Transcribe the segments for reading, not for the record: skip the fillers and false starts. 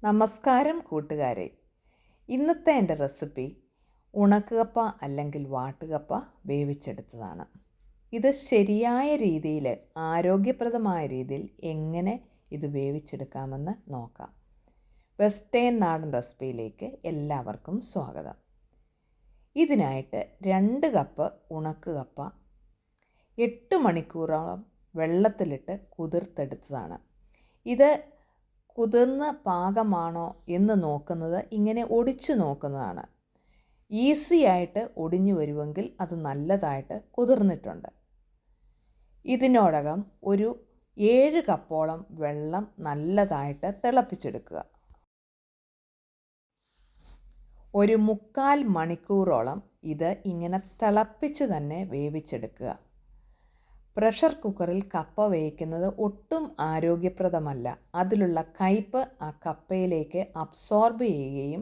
നമസ്കാരം കൂട്ടുകാരെ. ഇന്നത്തെ എൻ്റെ റെസിപ്പി ഉണക്കുകപ്പ അല്ലെങ്കിൽ വാട്ടുകപ്പ വേവിച്ചെടുത്തതാണ്. ഇത് ശരിയായ രീതിയിൽ, ആരോഗ്യപ്രദമായ രീതിയിൽ എങ്ങനെ ഇത് വേവിച്ചെടുക്കാമെന്ന് നോക്കാം. വെസ്റ്റേൺ നാടൻ റെസിപ്പിയിലേക്ക് എല്ലാവർക്കും സ്വാഗതം. ഇതിനായിട്ട് 2 കപ്പ് ഉണക്കുകപ്പ 8 മണിക്കൂറോളം വെള്ളത്തിലിട്ട് കുതിർത്തെടുത്തതാണ്. ഇത് കുതിർന്ന പാകമാണോ എന്ന് നോക്കുന്നത് ഇങ്ങനെ ഒടിച്ചു നോക്കുന്നതാണ്. ഈസി ആയിട്ട് ഒടിഞ്ഞു വരുമെങ്കിൽ അത് നല്ലതായിട്ട് കുതിർന്നിട്ടുണ്ട്. ഇതിനോടകം ഒരു 7 കപ്പോളം വെള്ളം നല്ലതായിട്ട് തിളപ്പിച്ചെടുക്കുക. ഒരു 3/4 മണിക്കൂറോളം ഇത് ഇങ്ങനെ തിളപ്പിച്ച് തന്നെ വേവിച്ചെടുക്കുക. പ്രഷർ കുക്കറിൽ കപ്പ വേവിക്കുന്നത് ഒട്ടും ആരോഗ്യപ്രദമല്ല. അതിലുള്ള കയ്പ്പ് ആ കപ്പയിലേക്ക് അബ്സോർബ് ചെയ്യുകയും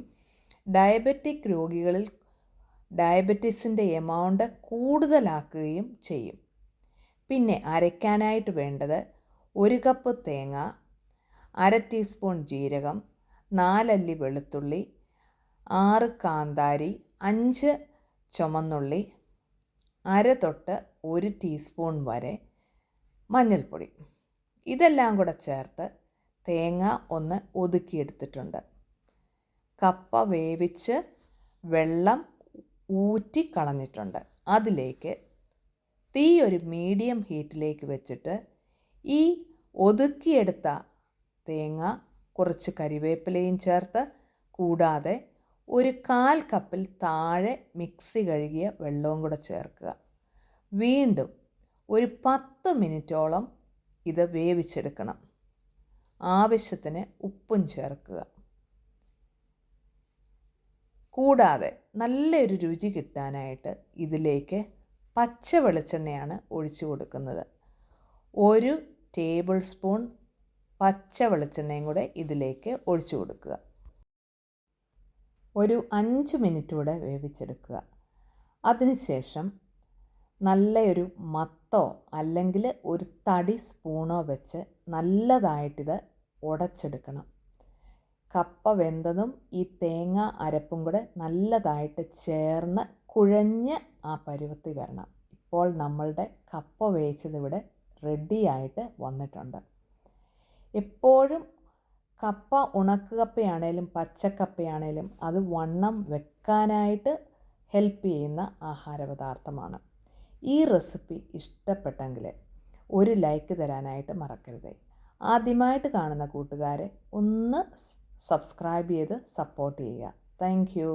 ഡയബറ്റിക് രോഗികളിൽ ഡയബറ്റീസിൻ്റെ എമൗണ്ട് കൂടുതലാക്കുകയും ചെയ്യും. പിന്നെ അരയ്ക്കാനായിട്ട് വേണ്ടത് 1 കപ്പ് തേങ്ങ, 1/2 ടീസ്പൂൺ ജീരകം, 4 അല്ലി വെളുത്തുള്ളി, 6 കാന്താരി, 5 ചുമന്നുള്ളി, 1/2 തൊട്ട് 1 ടീസ്പൂൺ വരെ മഞ്ഞൾപ്പൊടി. ഇതെല്ലാം കൂടെ ചേർത്ത് തേങ്ങ ഒന്ന് ഒതുക്കിയെടുത്തിട്ടുണ്ട്. കപ്പ വേവിച്ച് വെള്ളം ഊറ്റി കളഞ്ഞിട്ടുണ്ട്. അതിലേക്ക് തീ ഒരു മീഡിയം ഹീറ്റിലേക്ക് വെച്ചിട്ട് ഈ ഒതുക്കിയെടുത്ത തേങ്ങ, കുറച്ച് കരിവേപ്പിലയും ചേർത്ത്, കൂടാതെ ഒരു 1/4 കപ്പിൽ താഴെ മിക്സി കഴുകിയ വെള്ളവും കൂടെ ചേർക്കുക. വീണ്ടും ഒരു 10 മിനിറ്റോളം ഇത് വേവിച്ചെടുക്കണം. ആവശ്യത്തിന് ഉപ്പും ചേർക്കുക. കൂടാതെ നല്ലൊരു രുചി കിട്ടാനായിട്ട് ഇതിലേക്ക് പച്ച വെളിച്ചെണ്ണയാണ് ഒഴിച്ചു കൊടുക്കുന്നത്. 1 ടേബിൾ സ്പൂൺ പച്ച വെളിച്ചെണ്ണയും കൂടെ ഇതിലേക്ക് ഒഴിച്ചു കൊടുക്കുക. ഒരു 5 മിനിറ്റ് കൂടെ വേവിച്ചെടുക്കുക. അതിനുശേഷം നല്ലൊരു മത്തോ അല്ലെങ്കിൽ ഒരു തടി സ്പൂണോ വെച്ച് നല്ലതായിട്ടിത് ഉടച്ചെടുക്കണം. കപ്പ വെന്തതും ഈ തേങ്ങ അരപ്പും കൂടെ നല്ലതായിട്ട് ചേർന്ന് കുഴഞ്ഞ് ആ പരുവത്തിൽ വരണം. ഇപ്പോൾ നമ്മളുടെ കപ്പ വേവിച്ചതിവിടെ റെഡിയായിട്ട് വന്നിട്ടുണ്ട്. എപ്പോഴും കപ്പ ഉണക്കുകപ്പയാണേലും പച്ചക്കപ്പയാണേലും അത് വണ്ണം വെക്കാനായിട്ട് ഹെൽപ്പ് ചെയ്യുന്ന ആഹാരപദാർത്ഥമാണ്. ഈ റെസിപ്പി ഇഷ്ടപ്പെട്ടെങ്കിൽ ഒരു ലൈക്ക് തരാനായിട്ട് മറക്കരുത്. ആദ്യമായിട്ട് കാണുന്ന കൂട്ടുകാരെ ഒന്ന് സബ്സ്ക്രൈബ് ചെയ്ത് സപ്പോർട്ട് ചെയ്യുക. Thank you.